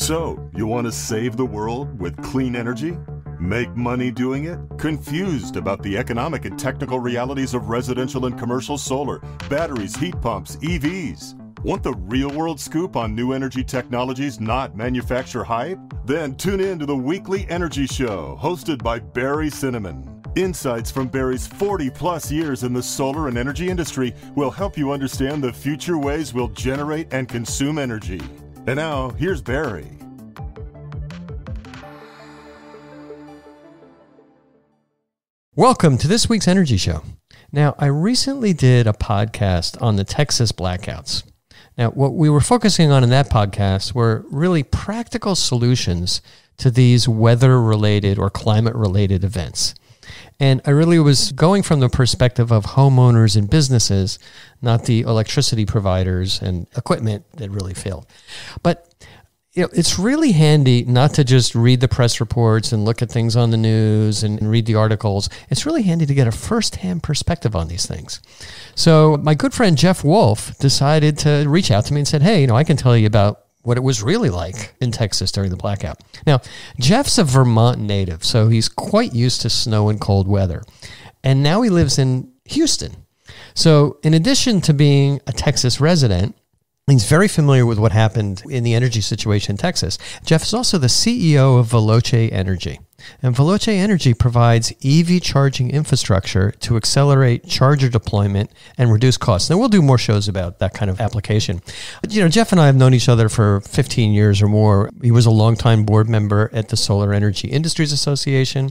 So, you want to save the world with clean energy? Make money doing it? Confused about the economic and technical realities of residential and commercial solar, batteries, heat pumps, EVs? Want the real-world scoop on new energy technologies, not manufacturer hype? Then tune in to the Weekly Energy Show, hosted by Barry Cinnamon. Insights from Barry's 40-plus years in the solar and energy industry will help you understand the future ways we'll generate and consume energy. And now, here's Barry. Welcome to this week's Energy Show. Now, I recently did a podcast on the Texas blackouts. Now, what we were focusing on in that podcast were really practical solutions to these weather-related or climate-related events. And I really was going from the perspective of homeowners and businesses, not the electricity providers and equipment that really failed. But it's really handy not to just read the press reports and look at things on the news and read the articles. It's really handy to get a first-hand perspective on these things. So my good friend Jeff Wolf decided to reach out to me and said, hey, I can tell you about what it was really like in Texas during the blackout. Now, Jeff's a Vermont native, so he's quite used to snow and cold weather. And now he lives in Houston. So in addition to being a Texas resident, he's very familiar with what happened in the energy situation in Texas. Jeff is also the CEO of Veloce Energy. And Veloce Energy provides EV charging infrastructure to accelerate charger deployment and reduce costs. Now, we'll do more shows about that kind of application. But, Jeff and I have known each other for 15 years or more. He was a longtime board member at the Solar Energy Industries Association.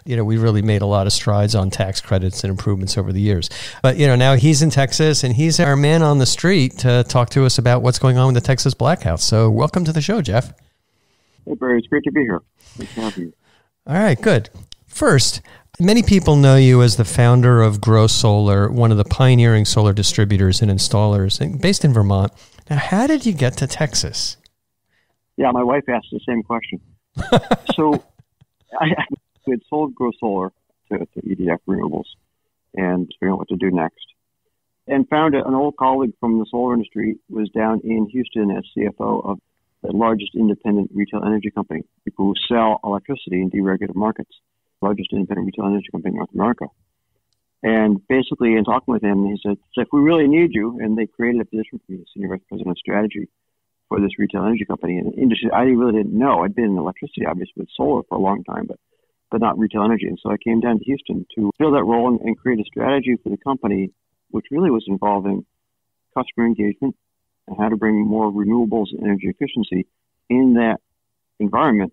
We really made a lot of strides on tax credits and improvements over the years. But, now he's in Texas, and he's our man on the street to talk to us about what's going on with the Texas blackouts. So welcome to the show, Jeff. Hey, Barry. It's great to be here. Thanks for having me. All right, good. First, many people know you as the founder of Grow Solar, one of the pioneering solar distributors and installers based in Vermont. Now, how did you get to Texas? Yeah, my wife asked the same question. So I had sold Grow Solar to EDF Renewables and figuring out what to do next. And found an old colleague from the solar industry was down in Houston as CFO of the largest independent retail energy company, people who sell electricity in deregulated markets, largest independent retail energy company in North America. And basically, in talking with him, he said, if we really need you, and they created a position for me as Senior Vice President of Strategy for this retail energy company, in an industry I really didn't know. I'd been in electricity, obviously, with solar for a long time, but not retail energy. And so I came down to Houston to fill that role and create a strategy for the company, which really was involving customer engagement, and how to bring more renewables and energy efficiency in that environment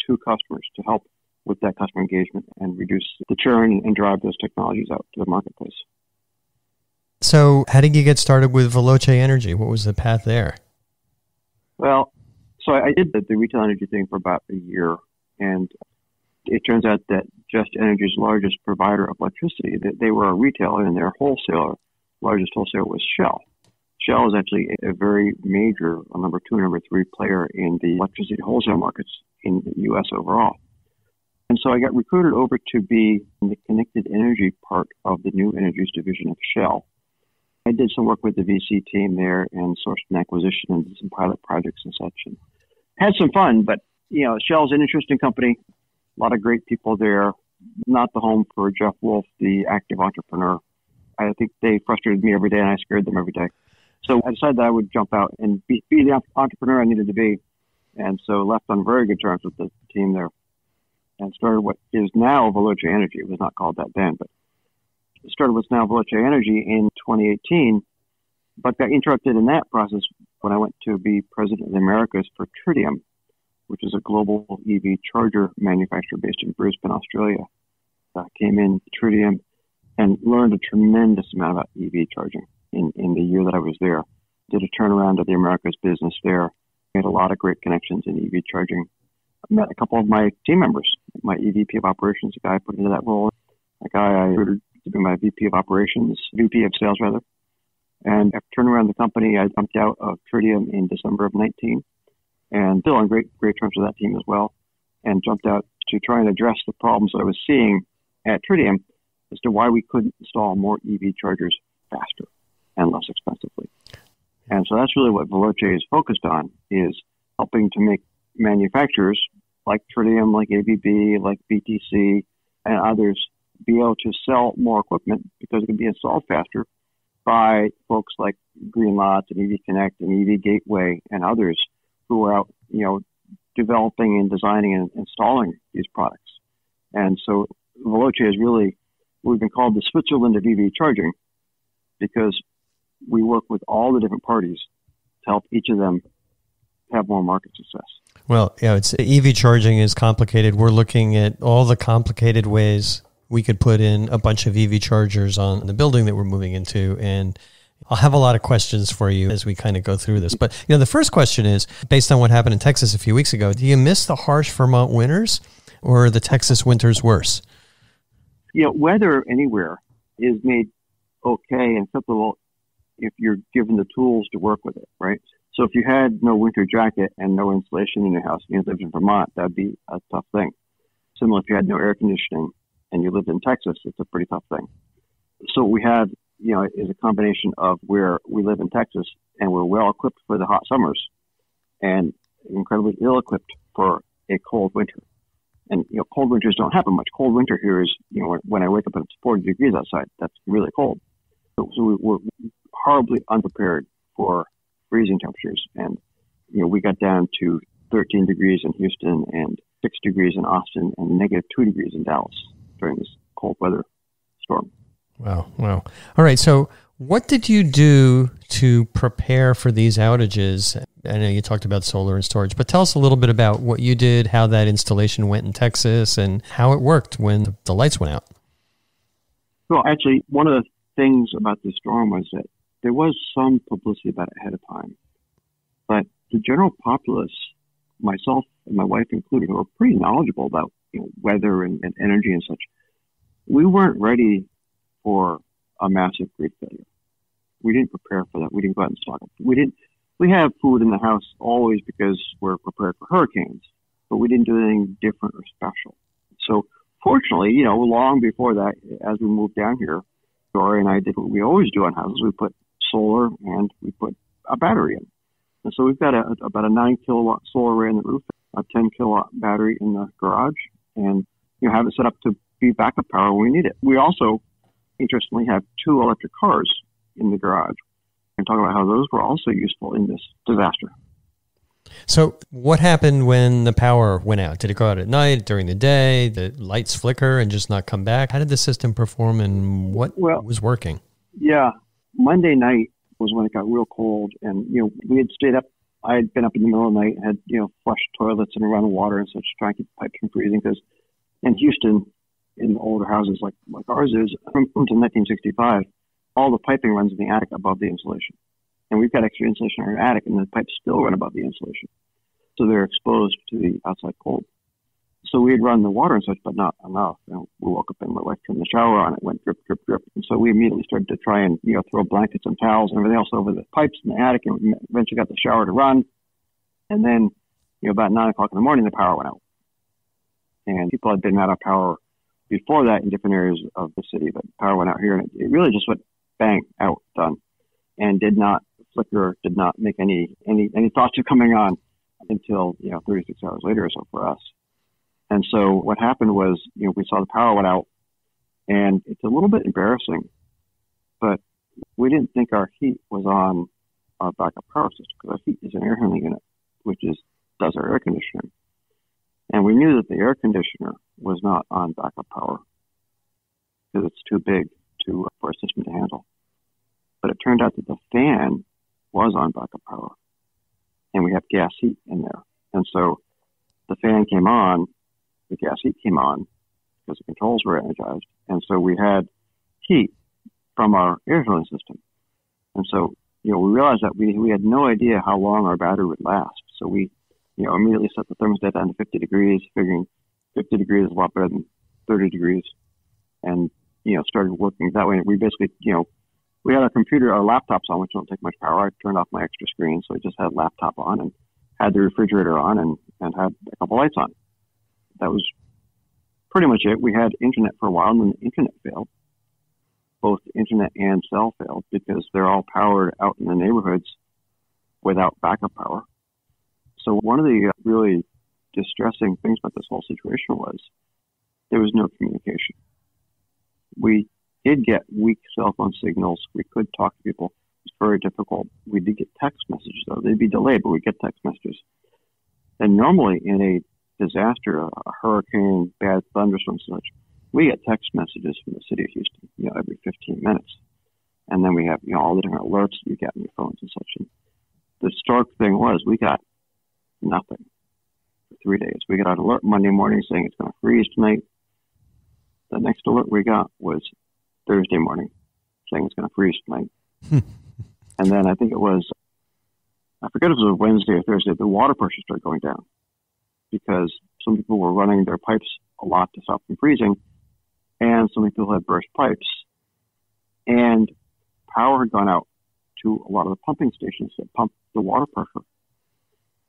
to customers to help with that customer engagement and reduce the churn and drive those technologies out to the marketplace. So how did you get started with Veloce Energy? What was the path there? Well, so I did the retail energy thing for about a year, and it turns out that Just Energy's largest provider of electricity, they were a retailer, and their largest wholesaler was Shell. Shell is actually a very major, number 2 and number 3 player in the electricity wholesale markets in the U.S. overall. And so I got recruited over to be in the connected energy part of the new energies division of Shell. I did some work with the VC team there and sourced an acquisition and did some pilot projects and such. And had some fun, but, Shell's an interesting company. A lot of great people there. Not the home for Jeff Wolf, the active entrepreneur. I think they frustrated me every day and I scared them every day. So I decided that I would jump out and be the entrepreneur I needed to be. And so left on very good terms with the team there and started what is now Veloce Energy. It was not called that then, but it started what's now Veloce Energy in 2018, but got interrupted in that process when I went to be president of the Americas for Tritium, which is a global EV charger manufacturer based in Brisbane, Australia. Came in Tritium and learned a tremendous amount about EV charging in the year that I was there. Did a turnaround of the Americas business there. Made a lot of great connections in EV charging. I met a couple of my team members, my EVP of operations, a guy I put into that role, a guy I recruited to be my VP of operations, VP of sales rather. And after turning around the company, I jumped out of Tritium in December of 19 and still on great terms with that team as well, and jumped out to try and address the problems I was seeing at Tritium as to why we couldn't install more EV chargers faster and less expensively. And so that's really what Veloce is focused on, is helping to make manufacturers like Tritium, like ABB, like BTC, and others be able to sell more equipment because it can be installed faster by folks like Greenlots and EV Connect and EV Gateway and others who are out, developing and designing and installing these products. And so Veloce is really, we've been called the Switzerland of EV charging because we work with all the different parties to help each of them have more market success. Well, it's EV charging is complicated. We're looking at all the complicated ways we could put in a bunch of EV chargers on the building that we're moving into. And I'll have a lot of questions for you as we kind of go through this. But, the first question is, based on what happened in Texas a few weeks ago, do you miss the harsh Vermont winters or are the Texas winters worse? Weather anywhere is made okay and acceptable if you're given the tools to work with it, right? So if you had no winter jacket and no insulation in your house and you lived in Vermont, that'd be a tough thing. Similar, if you had no air conditioning and you lived in Texas, it's a pretty tough thing. So what we have, is a combination of where we live in Texas and we're well equipped for the hot summers and incredibly ill equipped for a cold winter. And, cold winters don't happen much. Cold winter here is, when I wake up and it's 40 degrees outside, that's really cold. So we're horribly unprepared for freezing temperatures. And, we got down to 13 degrees in Houston and 6 degrees in Austin and negative 2 degrees in Dallas during this cold weather storm. Wow. All right. So what did you do to prepare for these outages? I know you talked about solar and storage, but tell us a little bit about what you did, how that installation went in Texas, and how it worked when the lights went out. Well, actually, one of the things about this storm was that there was some publicity about it ahead of time. But the general populace, myself and my wife included, who were pretty knowledgeable about weather and energy and such, we weren't ready for a massive grid failure. We didn't prepare for that. We didn't go out and stock up. We have food in the house always because we're prepared for hurricanes, but we didn't do anything different or special. So fortunately, long before that, as we moved down here, Dory and I did what we always do on houses. We put solar and we put a battery in. And so we've got about a 9 kilowatt solar array on the roof, a 10 kilowatt battery in the garage, and have it set up to be backup power when we need it. We also, interestingly, have 2 electric cars in the garage and talk about how those were also useful in this disaster. So what happened when the power went out? Did it go out at night, during the day, the lights flicker and just not come back? How did the system perform and what was working? Yeah, Monday night was when it got real cold and, we had stayed up. I had been up in the middle of the night, had, flushed toilets and run water and such, trying to keep the pipes from freezing because in Houston, in older houses like ours is, until 1965, all the piping runs in the attic above the insulation. And we've got extra insulation in our attic, and the pipes still run above the insulation. So they're exposed to the outside cold. So we had run the water and such, but not enough. We woke up and my wife turned the shower on. It went drip, drip, drip. And so we immediately started to try and, throw blankets and towels and everything else over the pipes in the attic, and eventually got the shower to run. And then, about 9 o'clock in the morning, the power went out. And people had been out of power before that in different areas of the city, but power went out here, and it really just went bang, out, done, and did not flicker, did not make any thoughts of coming on until 36 hours later or so for us. And so what happened was, we saw the power went out, and it's a little bit embarrassing, but we didn't think our heat was on our backup power system because our heat is an air handling unit, which does our air conditioning. And we knew that the air conditioner was not on backup power because it's too big for a system to handle. But it turned out that the fan was on backup power, and we have gas heat in there. And so the fan came on, the gas heat came on because the controls were energized. And so we had heat from our air handling system. And so, we realized that we had no idea how long our battery would last. So we, immediately set the thermostat down to 50 degrees, figuring 50 degrees is a lot better than 30 degrees. And, started working that way. And we basically, we had our computer, our laptops on, which don't take much power. I turned off my extra screen, so I just had laptop on and had the refrigerator on and had a couple lights on. That was pretty much it. We had internet for a while, and then the internet failed. Both internet and cell failed because they're all powered out in the neighborhoods without backup power. So one of the really distressing things about this whole situation was there was no communication. We did get weak cell phone signals. We could talk to people. It was very difficult. We did get text messages, though. They'd be delayed, but we'd get text messages. And normally in a disaster, a hurricane, bad thunderstorms and such, we get text messages from the city of Houston, every 15 minutes. And then we have, all the different alerts you get on your phones and such. And the stark thing was we got nothing for 3 days. We got an alert Monday morning saying it's going to freeze tonight. The next alert we got was Thursday morning saying it's going to freeze tonight. And then I think it was, I forget if it was Wednesday or Thursday, the water pressure started going down because some people were running their pipes a lot to stop from freezing, and some people had burst pipes. And power had gone out to a lot of the pumping stations that pump the water pressure.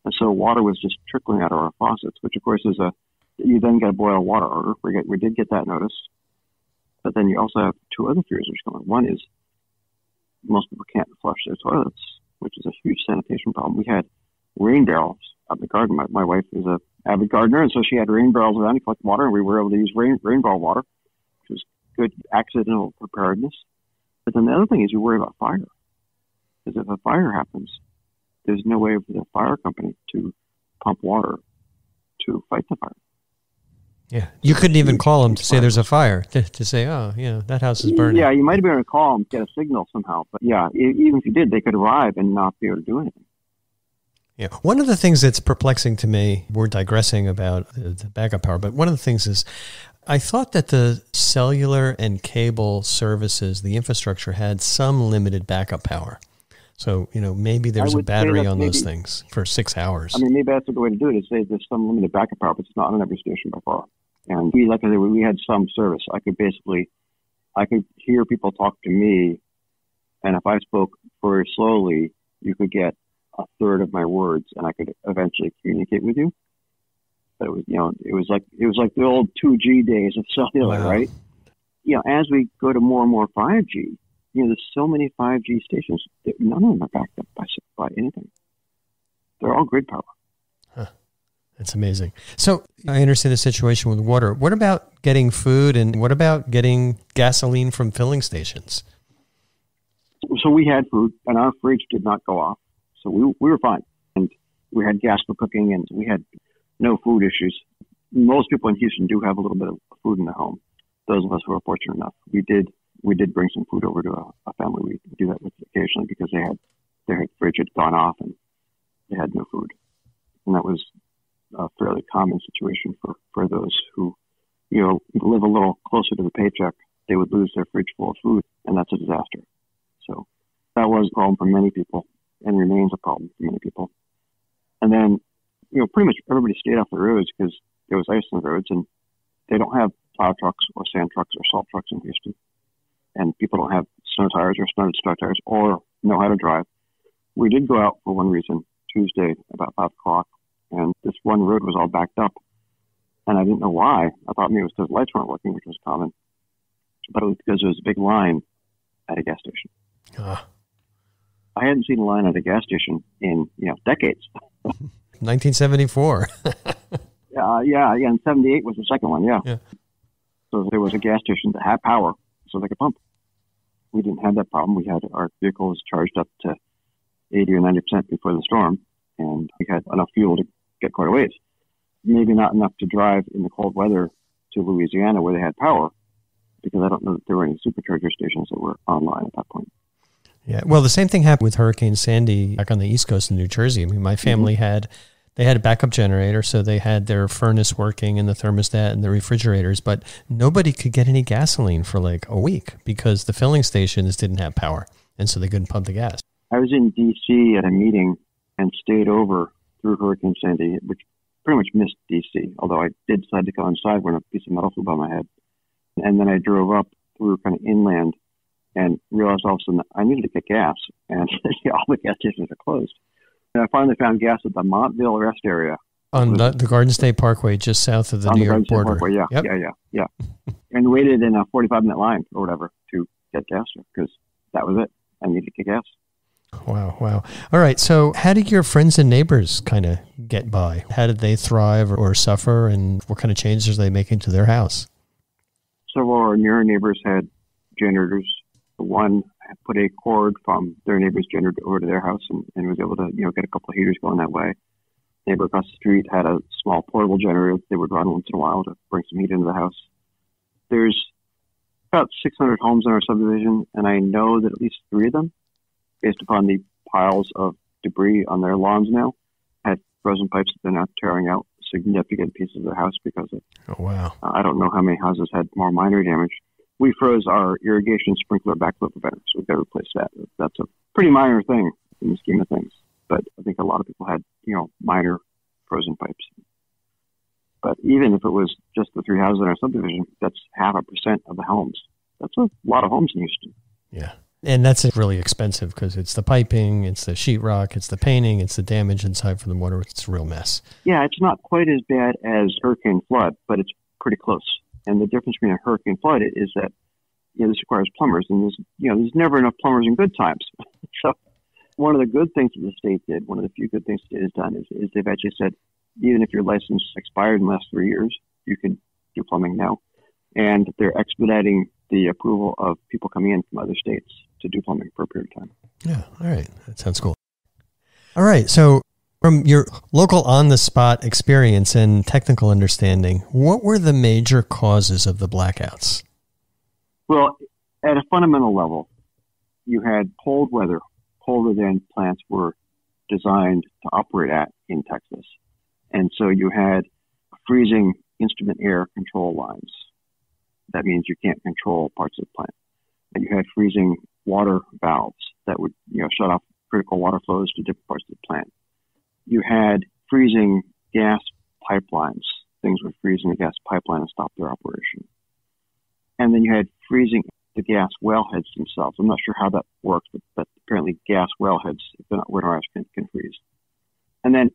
And so water was just trickling out of our faucets, which of course is you then get a boil water order. We did get that notice. But then you also have two other fears which come on. One is most people can't flush their toilets, which is a huge sanitation problem. We had rain barrels out in the garden. My wife is an avid gardener, and so she had rain barrels around to collect water, and we were able to use rain barrel water, which was good accidental preparedness. But then the other thing is you worry about fire. Because if a fire happens, there's no way for the fire company to pump water to fight the fire. Yeah, you couldn't even call them to say there's a fire, to say, oh, that house is burning. Yeah, you might have been able to call them, get a signal somehow. But yeah, even if you did, they could arrive and not be able to do anything. Yeah, one of the things that's perplexing to me, we're digressing about the backup power, but one of the things is I thought that the cellular and cable services, the infrastructure had some limited backup power. So, maybe there's a battery on those things for 6 hours. I mean, maybe that's a good way to do it, is say there's some limited backup power, but it's not on every station by far. And like I said, we had some service. I could hear people talk to me, and if I spoke very slowly, you could get a third of my words, and I could eventually communicate with you. But it was like the old 2G days of cellular, wow. Right? As we go to more and more 5G, there's so many 5G stations that none of them are backed up by anything. They're all grid power. Huh. That's amazing. So I understand the situation with water. What about getting food, and what about getting gasoline from filling stations? So we had food, and our fridge did not go off. So we were fine. And we had gas for cooking, and we had no food issues. Most people in Houston do have a little bit of food in their home. Those of us who are fortunate enough. We did bring some food over to a family we do that with occasionally because their fridge had gone off and they had no food. And that was a fairly common situation for those who, live a little closer to the paycheck. They would lose their fridge full of food, and that's a disaster. So that was a problem for many people and remains a problem for many people. And then, pretty much everybody stayed off the roads because there was ice on the roads, and they don't have plow trucks or sand trucks or salt trucks in Houston. And people don't have snow tires or snow tires or know how to drive. We did go out for one reason, Tuesday, about 5 o'clock, and this one road was all backed up. And I didn't know why. I thought maybe it was because lights weren't working, which was common. But it was because there was a big line at a gas station. I hadn't seen a line at a gas station in, decades. 1974. Yeah, and 78 was the second one, yeah. So there was a gas station that had power, so they could pump. We didn't have that problem. We had our vehicles charged up to 80 or 90% before the storm, and we had enough fuel to get quite a ways. Maybe not enough to drive in the cold weather to Louisiana where they had power, because I don't know that there were any supercharger stations that were online at that point. Yeah, well, the same thing happened with Hurricane Sandy back on the East Coast in New Jersey. I mean, my family had a backup generator, so they had their furnace working and the thermostat and the refrigerators, but nobody could get any gasoline for like a week because the filling stations didn't have power, and so they couldn't pump the gas. I was in D.C. at a meeting and stayed over through Hurricane Sandy, which pretty much missed D.C., although I did decide to go inside when a piece of metal flew by my head. And then I drove up through kind of inland and realized all of a sudden I needed to get gas, and all the gas stations are closed. And I finally found gas at the Montville rest area. On the Garden State Parkway, just south of the New York border. Parkway, yeah, yep. Yeah. And waited in a 45-minute line or whatever to get gas because that was it. I needed to get gas. Wow. All right. So how did your friends and neighbors kind of get by? How did they thrive or suffer, and what kind of changes are they making to their house? Several of our near neighbors had generators. One put a cord from their neighbor's generator over to their house and was able to, get a couple of heaters going that way. Neighbor across the street had a small portable generator that they would run once in a while to bring some heat into the house. There's about 600 homes in our subdivision, and I know that at least 3 of them, based upon the piles of debris on their lawns now, had frozen pipes that they're now tearing out significant pieces of their house because of. Oh, wow. I don't know how many houses had more minor damage. We froze our irrigation sprinkler backflow preventer, so we've got to replace that. That's a pretty minor thing in the scheme of things. But I think a lot of people had, minor frozen pipes. But even if it was just the 3 houses in our subdivision, that's 0.5% of the homes. That's a lot of homes in Houston. Yeah. And that's really expensive because it's the piping, it's the sheetrock, it's the painting, it's the damage inside from the water. It's a real mess. Yeah, it's not quite as bad as hurricane flood, but it's pretty close. And the difference between a hurricane flood is that, this requires plumbers. And there's never enough plumbers in good times. So one of the good things that the state did, one of the few good things the state has done is they've actually said, even if your license expired in the last 3 years, you can do plumbing now. And they're expediting the approval of people coming in from other states to do plumbing for a period of time. Yeah. All right. That sounds cool. All right. So from your local on-the-spot experience and technical understanding, what were the major causes of the blackouts? Well, at a fundamental level, you had cold weather, colder than plants were designed to operate at in Texas. And so you had freezing instrument air control lines. That means you can't control parts of the plant. And you had freezing water valves that would, shut off critical water flows to different parts of the plant. You had freezing gas pipelines. Things would freeze in the gas pipeline and stop their operation. And then you had freezing the gas wellheads themselves. I'm not sure how that works, but apparently gas wellheads, if they're not winterized, can freeze. And then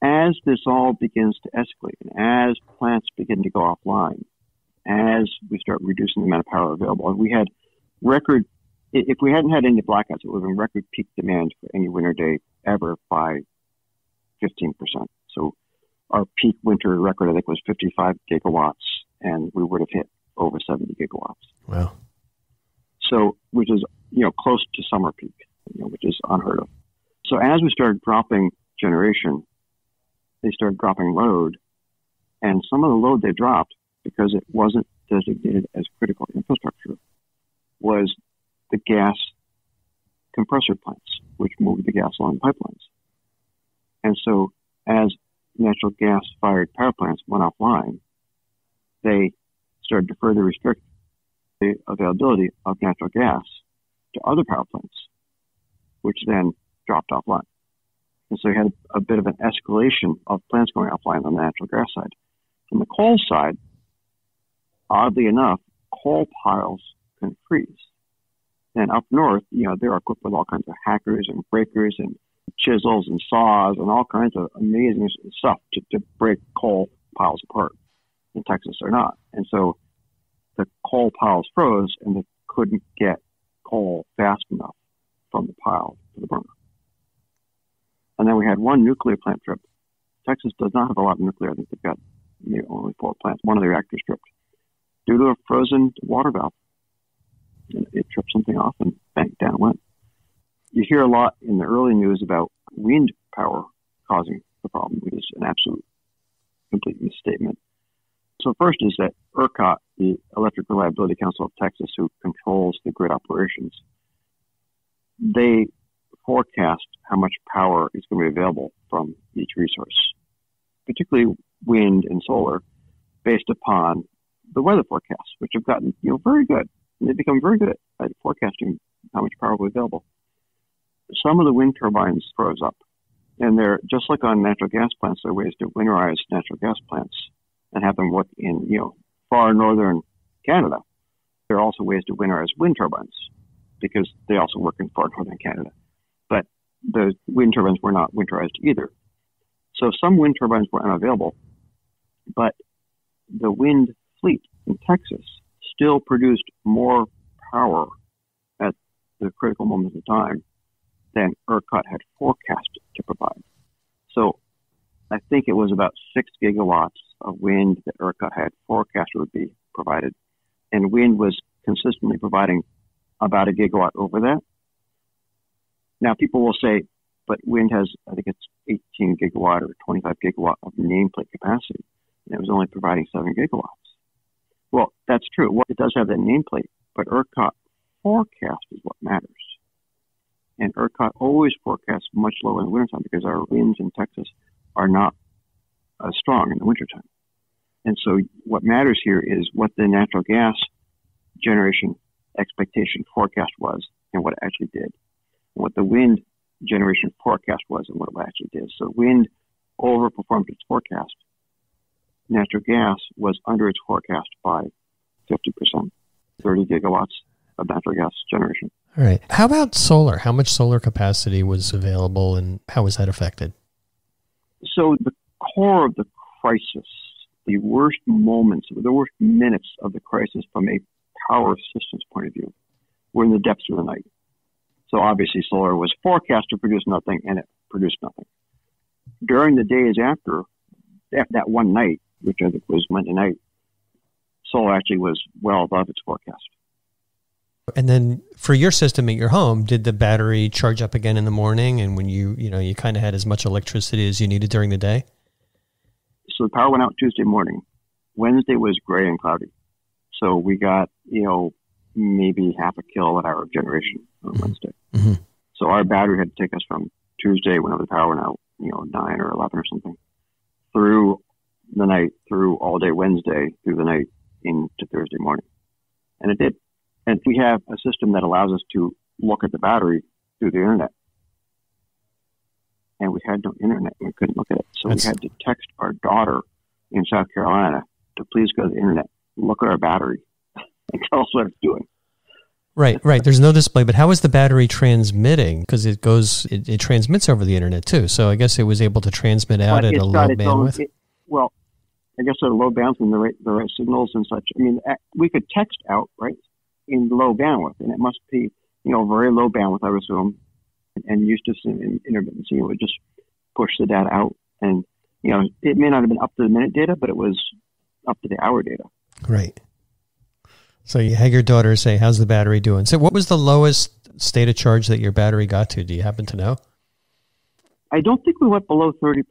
as this all begins to escalate, and as plants begin to go offline, as we start reducing the amount of power available, and we had record, if we hadn't had any blackouts, it would have been record peak demand for any winter day ever by 15%. So our peak winter record, I think, was 55 gigawatts, and we would have hit over 70 gigawatts. Wow. So, which is, close to summer peak, which is unheard of. So as we started dropping generation, they started dropping load, and some of the load they dropped, because it wasn't designated as critical infrastructure, was the gas compressor plants, which moved the gas along pipelines. And so as natural gas-fired power plants went offline, they started to further restrict the availability of natural gas to other power plants, which then dropped offline. And so you had a bit of an escalation of plants going offline on the natural gas side. On the coal side, oddly enough, coal piles can freeze. And up north, they're equipped with all kinds of hackers and breakers and chisels and saws and all kinds of amazing stuff to break coal piles apart. In Texas, they're not. And so the coal piles froze, and they couldn't get coal fast enough from the pile to the burner. And then we had one nuclear plant trip. Texas does not have a lot of nuclear. I think they've got maybe only 4 plants. One of the reactors tripped due to a frozen water valve. And it tripped something off and bang, down it went. You hear a lot in the early news about wind power causing the problem, which is an absolute complete misstatement. So first is that ERCOT, the Electric Reliability Council of Texas, who controls the grid operations, they forecast how much power is going to be available from each resource, particularly wind and solar, based upon the weather forecasts, which have gotten very good. And they've become very good at forecasting how much power will be available. Some of the wind turbines froze up, and they're just like on natural gas plants. There are ways to winterize natural gas plants and have them work in far northern Canada. There are also ways to winterize wind turbines because they also work in far northern Canada. But the wind turbines were not winterized either. So some wind turbines were unavailable, but the wind fleet in Texas still produced more power at the critical moments of time than ERCOT had forecasted to provide. So think it was about 6 gigawatts of wind that ERCOT had forecast would be provided. And wind was consistently providing about a gigawatt over that. Now, people will say, but wind has, I think it's 18 gigawatt or 25 gigawatt of nameplate capacity, and it was only providing 7 gigawatts. Well, that's true. Well, it does have that nameplate, but ERCOT forecast is what matters. And ERCOT always forecasts much lower in the wintertime because our winds in Texas are not as strong in the wintertime. And so what matters here is what the natural gas generation expectation forecast was and what it actually did, and what the wind generation forecast was and what it actually did. So wind overperformed its forecast. Natural gas was under its forecast by 50%, 30 gigawatts of natural gas generation. All right. How about solar? How much solar capacity was available and how was that affected? So the core of the crisis, the worst moments, the worst minutes of the crisis from a power systems point of view were in the depths of the night. So obviously solar was forecast to produce nothing and it produced nothing. During the days after that one night, which I think was Monday night, solar actually was well above its forecast. And then for your system at your home, did the battery charge up again in the morning? And when you kind of had as much electricity as you needed during the day? So the power went out Tuesday morning. Wednesday was gray and cloudy. So we got, maybe half a kilowatt hour of generation on Wednesday. Mm-hmm. So our battery had to take us from Tuesday, whenever the power went out, 9 or 11 or something, through the night, through all day Wednesday, through the night into Thursday morning. And it did. And we have a system that allows us to look at the battery through the internet. And we had no internet. We couldn't look at it. So we had to text our daughter in South Carolina to please go to the internet, look at our battery, and tell us what it's doing. Right. There's no display, but how is the battery transmitting? Because it transmits over the internet too. So I guess it was able to transmit out at a low bandwidth. I guess at a low bandwidth and the right signals and such. I mean, we could text out, right, in low bandwidth, and it must be, very low bandwidth, I would assume, and used to intermittency. It would just push the data out. And, it may not have been up to the minute data, but it was up to the hour data. Right. So you had your daughter say, how's the battery doing? So what was the lowest state of charge that your battery got to? Do you happen to know? I don't think we went below 30%,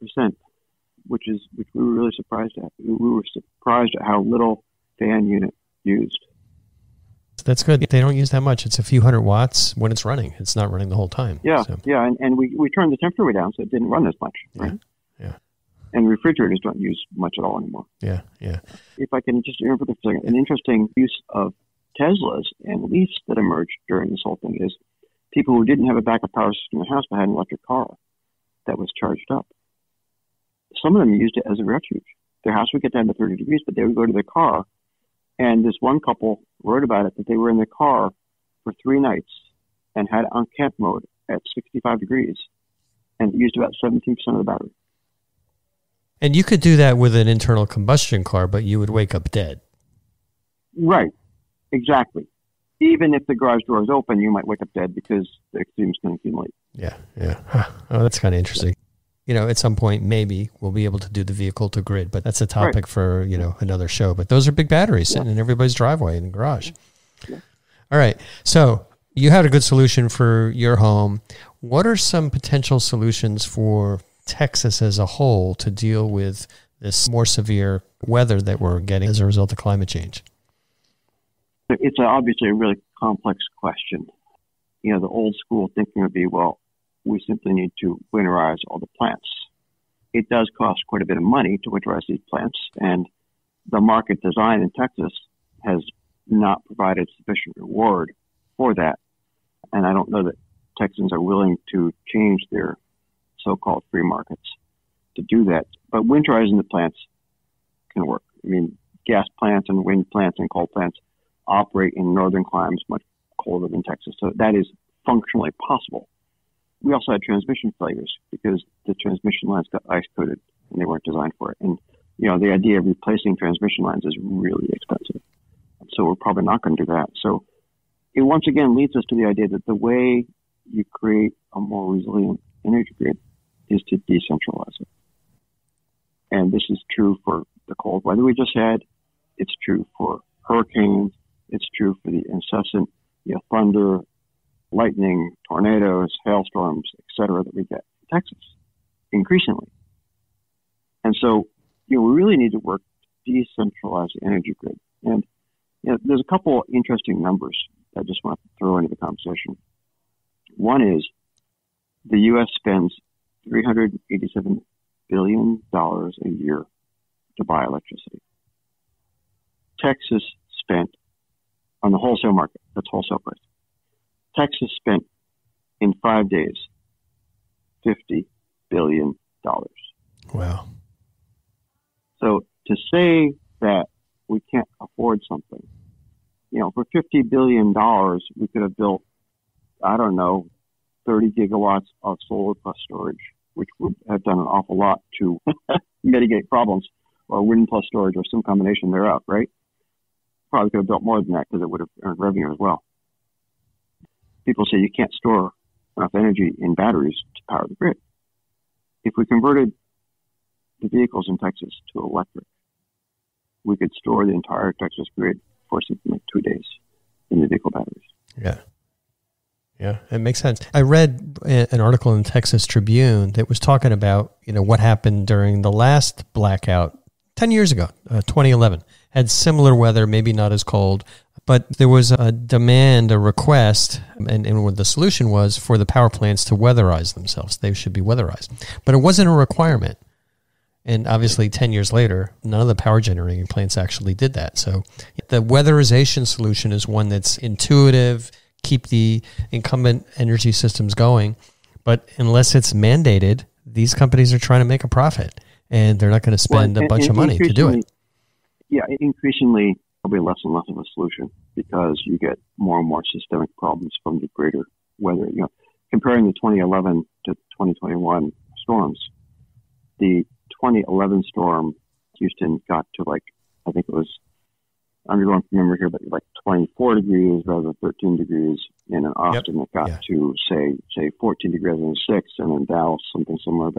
which we were really surprised at. We were surprised at how little fan unit used. That's good. They don't use that much. It's a few hundred watts when it's running. It's not running the whole time. Yeah, and we turned the temperature way down so it didn't run as much. Right? Yeah. And refrigerators don't use much at all anymore. Yeah. If I can just interrupt for a second, an interesting use of Teslas and Leafs that emerged during this whole thing is people who didn't have a backup power system in the house but had an electric car that was charged up. Some of them used it as a refuge. Their house would get down to 30 degrees, but they would go to their car. And this one couple wrote about it, that they were in their car for 3 nights and had on camp mode at 65 degrees and used about 17% of the battery. And you could do that with an internal combustion car, but you would wake up dead. Right. Exactly. Even if the garage door is open, you might wake up dead because the extremes can accumulate. Yeah. Huh. Oh, that's kind of interesting. At some point, maybe we'll be able to do the vehicle to grid, but that's a topic for, another show. But those are big batteries sitting in everybody's driveway in the garage. Yeah. All right. So you had a good solution for your home. What are some potential solutions for Texas as a whole to deal with this more severe weather that we're getting as a result of climate change? It's obviously a really complex question. The old school thinking would be, well, we simply need to winterize all the plants. It does cost quite a bit of money to winterize these plants, and the market design in Texas has not provided sufficient reward for that. And I don't know that Texans are willing to change their so-called free markets to do that. But winterizing the plants can work. I mean, gas plants and wind plants and coal plants operate in northern climes much colder than Texas. So that is functionally possible. We also had transmission failures because the transmission lines got ice-coated and they weren't designed for it. And, the idea of replacing transmission lines is really expensive. So we're probably not going to do that. So it once again leads us to the idea that the way you create a more resilient energy grid is to decentralize it. And this is true for the cold weather we just had. It's true for hurricanes. It's true for the incessant, thunder, lightning, tornadoes, hailstorms, etc. that we get in Texas increasingly. And so, we really need to work to decentralize the energy grid. And there's a couple of interesting numbers I just want to throw into the conversation. One is the U.S. spends $387 billion a year to buy electricity. Texas spent, on the wholesale market, that's wholesale price, Texas spent in 5 days $50 billion. Wow. So to say that we can't afford something, for $50 billion, we could have built, 30 gigawatts of solar plus storage, which would have done an awful lot to mitigate problems, or wind plus storage, or some combination thereof, right? Probably could have built more than that because it would have earned revenue as well. People say you can't store enough energy in batteries to power the grid. If we converted the vehicles in Texas to electric, we could store the entire Texas grid for something like 2 days in the vehicle batteries. Yeah. Yeah, it makes sense. I read an article in the Texas Tribune that was talking about, what happened during the last blackout 10 years ago, 2011. Had similar weather, maybe not as cold, but there was a demand, a request, and what the solution was for the power plants to weatherize themselves. They should be weatherized. But it wasn't a requirement. And obviously 10 years later, none of the power generating plants actually did that. So the weatherization solution is one that's intuitive, keep the incumbent energy systems going. But unless it's mandated, these companies are trying to make a profit, and they're not going to spend a bunch of money to do it. Yeah, increasingly, there'll be less and less of a solution because you get more and more systemic problems from the greater weather. Comparing the 2011 to 2021 storms, the 2011 storm, Houston got to I think it was, I'm going from memory here, but 24 degrees rather than 13 degrees. And in Austin, it got to say 14 degrees and 6, and in Dallas, something similar.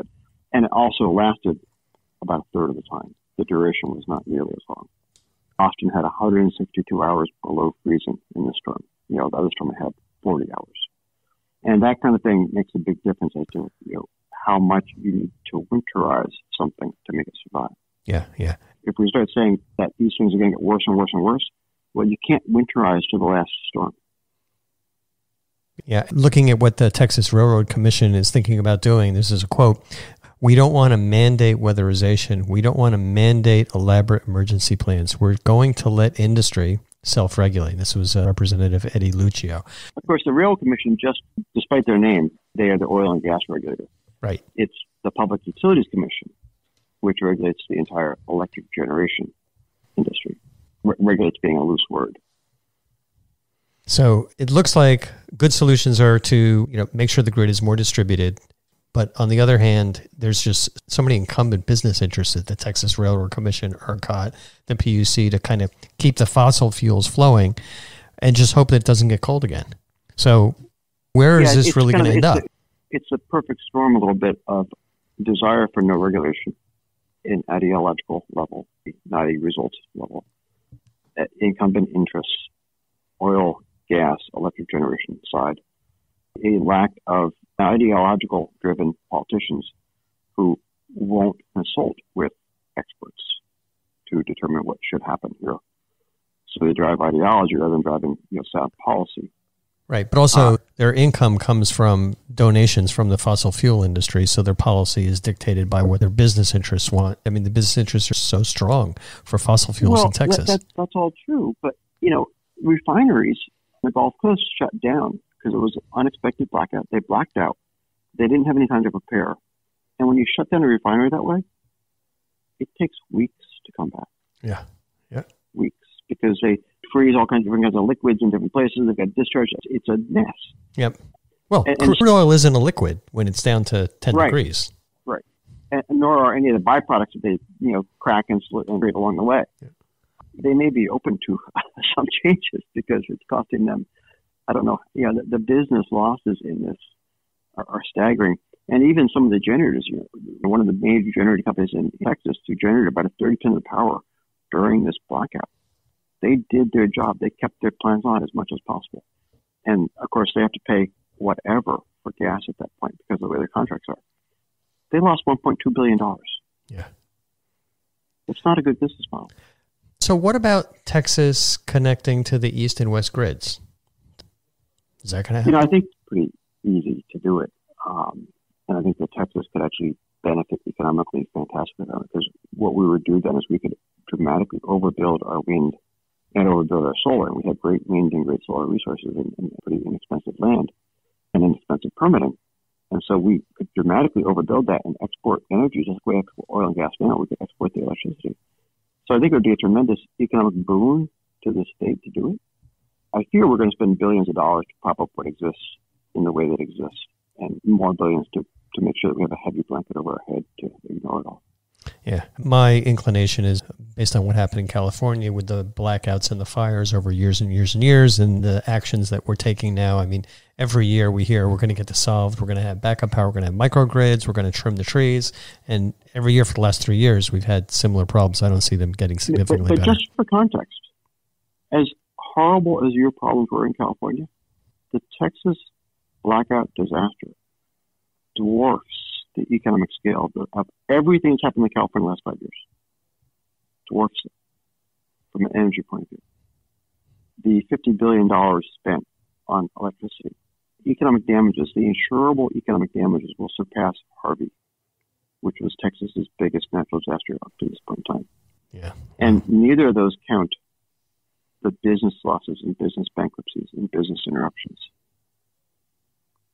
And it also lasted about a third of the time. The duration was not nearly as long. Austin had 162 hours below freezing in the storm. The other storm had 40 hours. And that kind of thing makes a big difference as to, how much you need to winterize something to make it survive. Yeah, yeah. If we start saying that these things are going to get worse and worse and worse, well, you can't winterize to the last storm. Yeah, looking at what the Texas Railroad Commission is thinking about doing, this is a quote, "We don't want to mandate weatherization. We don't want to mandate elaborate emergency plans. We're going to let industry self-regulate." This was Representative Eddie Lucio. Of course, the Railroad Commission, just despite their name, they are the oil and gas regulator. Right. It's the Public Utilities Commission, which regulates the entire electric generation industry. Regulates being a loose word. So it looks like good solutions are to, make sure the grid is more distributed. But on the other hand, there's just so many incumbent business interests at the Texas Railroad Commission, ERCOT, the PUC, to kind of keep the fossil fuels flowing and just hope that it doesn't get cold again. So where is this really going to end up? It's a perfect storm a little bit of desire for no regulation in ideological level, not a results level. Incumbent interests, oil, gas, electric generation side, a lack of ideological-driven politicians who won't consult with experts to determine what should happen here. So they drive ideology rather than driving sound policy. Right, but also their income comes from donations from the fossil fuel industry, so their policy is dictated by what their business interests want. I mean, the business interests are so strong for fossil fuels in Texas. That's all true, but, refineries on the Gulf Coast shut down because it was an unexpected blackout. They blacked out. They didn't have any time to prepare. And when you shut down a refinery that way, it takes weeks to come back. Yeah. Weeks, because they freeze all kinds of different kinds of liquids in different places. They've got discharge. It's a mess. Yep. Well, crude oil isn't a liquid when it's down to 10 degrees. Right. And nor are any of the byproducts that they, crack and split and break along the way. Yeah. They may be open to some changes because it's costing them, I don't know, the business losses in this are staggering. And even some of the generators, one of the major generating companies in Texas who generated about 30% of the power during this blackout, they did their job. They kept their plants on as much as possible. And of course, they have to pay whatever for gas at that point because of the way their contracts are. They lost $1.2 billion. Yeah. It's not a good business model. So what about Texas connecting to the east and west grids? Is that going to happen? I think it's pretty easy to do it. And I think that Texas could actually benefit economically fantastically because what we would do then is we could dramatically overbuild our wind and overbuild our solar. And we have great wind and great solar resources and pretty inexpensive land and inexpensive permitting. And so we could dramatically overbuild that and export energy just like we export oil and gas now. We could export the electricity. So I think it would be a tremendous economic boon to the state to do it. I fear we're going to spend billions of dollars to prop up what exists in the way that exists and more billions to make sure that we have a heavy blanket over our head to ignore it all. Yeah. My inclination is based on what happened in California with the blackouts and the fires over years and years and years and the actions that we're taking now. I mean, every year we hear we're going to get this solved. We're going to have backup power. We're going to have microgrids. We're going to trim the trees. And every year for the last 3 years, we've had similar problems. I don't see them getting significantly better. But just for context, as horrible as your problems were in California, the Texas blackout disaster dwarfs the economic scale of everything that's happened in California in the last 5 years. Dwarfs it from an energy point of view. The $50 billion spent on electricity, economic damages, the insurable economic damages will surpass Harvey, which was Texas's biggest natural disaster up to this point in time. Yeah. And neither of those count the business losses and business bankruptcies and business interruptions.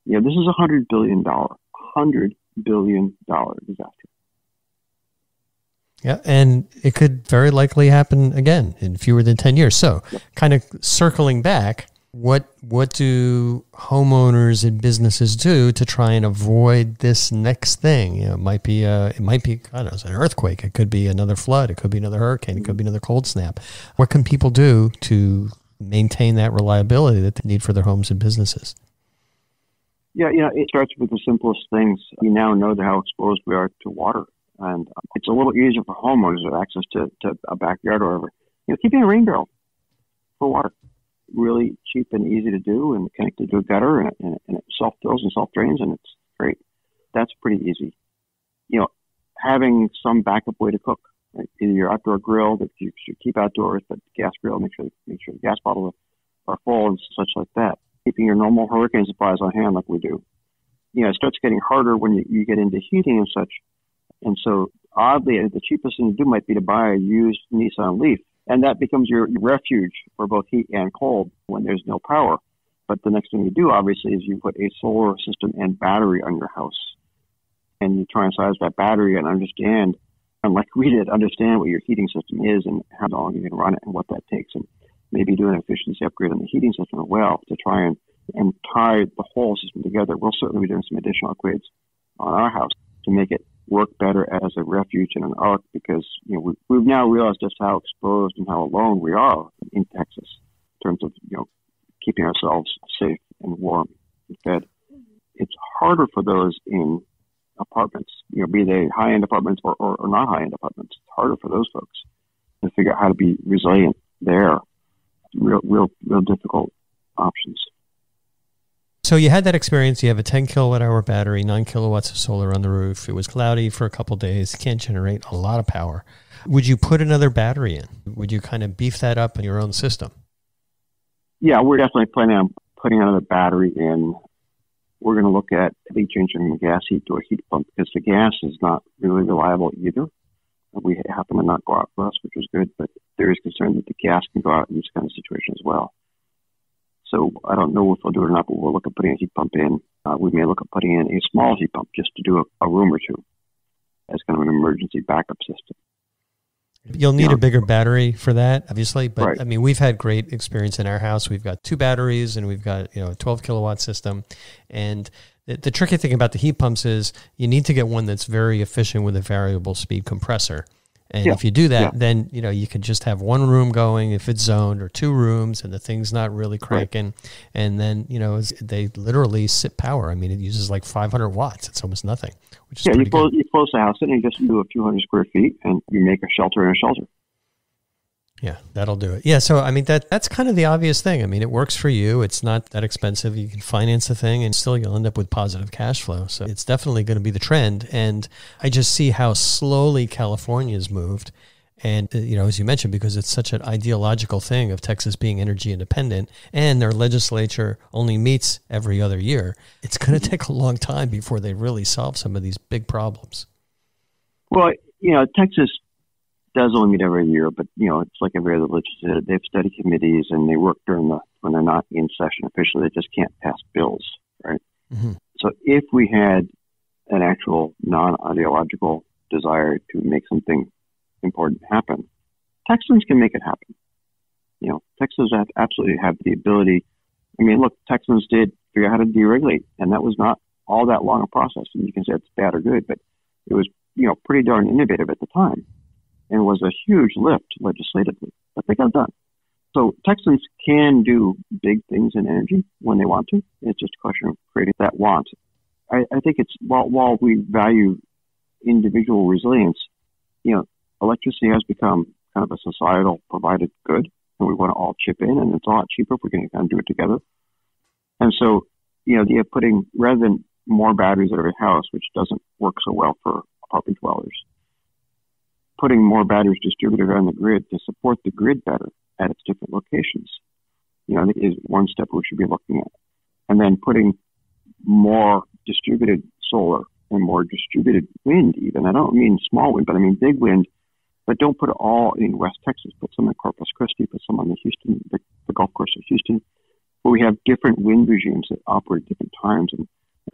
This is a $100 billion disaster. Yeah, and it could very likely happen again in fewer than 10 years. So kind of circling back, what do homeowners and businesses do to try and avoid this next thing? It might be I don't know, it's an earthquake. It could be another flood. It could be another hurricane. It could be another cold snap. What can people do to maintain that reliability that they need for their homes and businesses? Yeah, it starts with the simplest things. We now know how exposed we are to water. And it's a little easier for homeowners to have access to a backyard or whatever. Keeping a rain barrel for water. Really cheap and easy to do and connected to a gutter and it self-fills and self-drains and it's great. That's pretty easy. Having some backup way to cook. Right? Either your outdoor grill that you should keep outdoors, but gas grill, make sure the gas bottles are full and such like that. Keeping your normal hurricane supplies on hand like we do. It starts getting harder when you get into heating and such. And so, oddly, the cheapest thing to do might be to buy a used Nissan Leaf. And that becomes your refuge for both heat and cold when there's no power. But the next thing you do, obviously, is you put a solar system and battery on your house. And you try and size that battery and understand, unlike we did, understand what your heating system is and how long you can run it and what that takes. And maybe do an efficiency upgrade on the heating system as well to try and tie the whole system together. We'll certainly be doing some additional upgrades on our house to make it work better as a refuge and an ark because we've now realized just how exposed and how alone we are in Texas in terms of keeping ourselves safe and warm and fed. It's harder for those in apartments, be they high-end apartments or not high-end apartments. It's harder for those folks to figure out how to be resilient there. Real difficult options. So you had that experience. You have a 10 kilowatt hour battery, 9 kilowatts of solar on the roof. It was cloudy for a couple of days. You can't generate a lot of power. Would you put another battery in? Would you kind of beef that up in your own system? Yeah, we're definitely planning on putting another battery in. We're going to look at changing from a gas heat to a heat pump because the gas is not really reliable either. We happen to not go out for us, which was good, but there is concern that the gas can go out in this kind of situation as well. So I don't know if we'll do it or not, but we'll look at putting a heat pump in. We may look at putting in a small heat pump just to do a room or two as kind of an emergency backup system. You'll need a bigger battery for that, obviously. But right. I mean, we've had great experience in our house. We've got 2 batteries and we've got a 12 kilowatt system. And the tricky thing about the heat pumps is you need to get one that's very efficient with a variable speed compressor. And if you do that, then, you can just have one room going if it's zoned, or two rooms and the thing's not really cranking. Right. And then, they literally sip power. I mean, it uses like 500 watts. It's almost nothing, which is pretty good. You close the house in and you just do a few hundred square feet and you make a shelter in a shelter. Yeah, that'll do it. Yeah, so I mean, that's kind of the obvious thing. I mean, it works for you. It's not that expensive. You can finance the thing and still you'll end up with positive cash flow. So it's definitely going to be the trend. And I just see how slowly California's moved. And, as you mentioned, because it's such an ideological thing of Texas being energy independent and their legislature only meets every other year, it's going to take a long time before they really solve some of these big problems. Well, Texas does only meet every year, but it's like every other legislature. They have study committees and they work when they're not in session officially. They just can't pass bills, right? Mm-hmm. So if we had an actual non-ideological desire to make something important happen, Texans can make it happen. Texans absolutely have the ability. I mean, look, Texans did figure out how to deregulate, and that was not all that long a process. And you can say it's bad or good, but it was pretty darn innovative at the time. And was a huge lift legislatively, but they got it done. So Texans can do big things in energy when they want to. It's just a question of creating that want. I think it's while we value individual resilience, electricity has become kind of a societal provided good, and we want to all chip in, and it's a lot cheaper if we can kind of do it together. And so, the idea of putting, rather than more batteries at every house, which doesn't work so well for apartment dwellers, putting more batteries distributed around the grid to support the grid better at its different locations, I think is one step we should be looking at. And then putting more distributed solar and more distributed wind even. I don't mean small wind, but I mean big wind, but don't put it all in West Texas. Put some in Corpus Christi, put some on the Gulf Coast of Houston, where we have different wind regimes that operate at different times and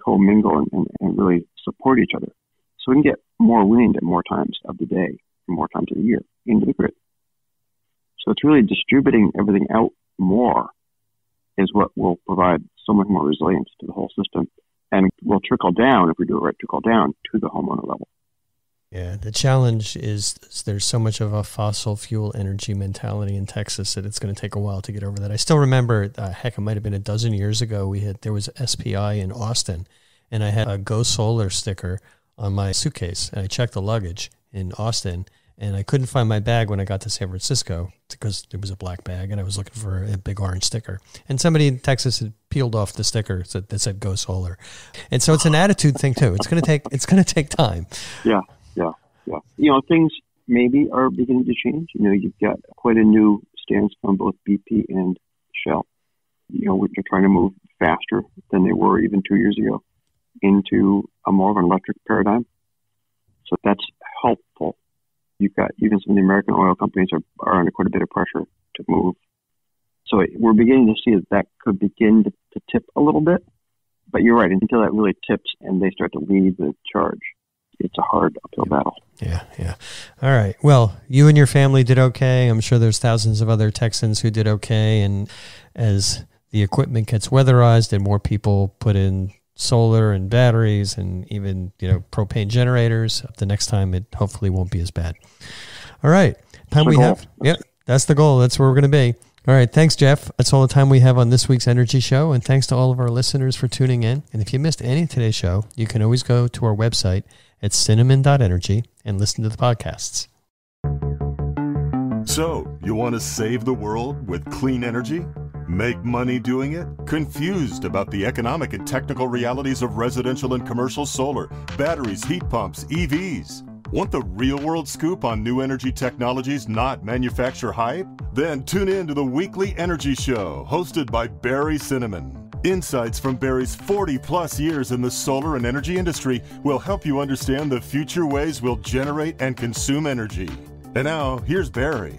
co-mingle and really support each other. So we can get more wind at more times of the day, more times of the year into the grid. So it's really distributing everything out more is what will provide so much more resilience to the whole system, and will trickle down, if we do it right, trickle down to the homeowner level. Yeah, the challenge is there's so much of a fossil fuel energy mentality in Texas that it's going to take a while to get over that. I still remember, it might have been a dozen years ago, there was SPI in Austin, and I had a Go Solar sticker on my suitcase, and I checked the luggage in Austin, and I couldn't find my bag when I got to San Francisco because it was a black bag, and I was looking for a big orange sticker. And somebody in Texas had peeled off the sticker that said "Go Solar," and so it's an attitude thing too. It's going to take time. Yeah. Things maybe are beginning to change. You've got quite a new stance from both BP and Shell. They're trying to move faster than they were even 2 years ago into a more of an electric paradigm. So that's helpful. You've got even some of the American oil companies are under quite a bit of pressure to move. So we're beginning to see that could begin to tip a little bit. But you're right, until that really tips and they start to lead the charge, it's a hard uphill battle. Yeah. All right. Well, you and your family did okay. I'm sure there's thousands of other Texans who did okay. And as the equipment gets weatherized and more people put in solar and batteries and even, propane generators, the next time it hopefully won't be as bad. All right. Time we have. Yep. That's the goal. That's where we're going to be. All right. Thanks, Jeff. That's all the time we have on this week's Energy Show. And thanks to all of our listeners for tuning in. And if you missed any of today's show, you can always go to our website at cinnamon.energy and listen to the podcasts. So, you want to save the world with clean energy? Make money doing it? Confused about the economic and technical realities of residential and commercial solar, batteries, heat pumps, EVs? Want the real-world scoop on new energy technologies, not manufacturer hype? Then tune in to the Weekly Energy Show, hosted by Barry Cinnamon. Insights from Barry's 40-plus years in the solar and energy industry will help you understand the future ways we'll generate and consume energy. And now, here's Barry.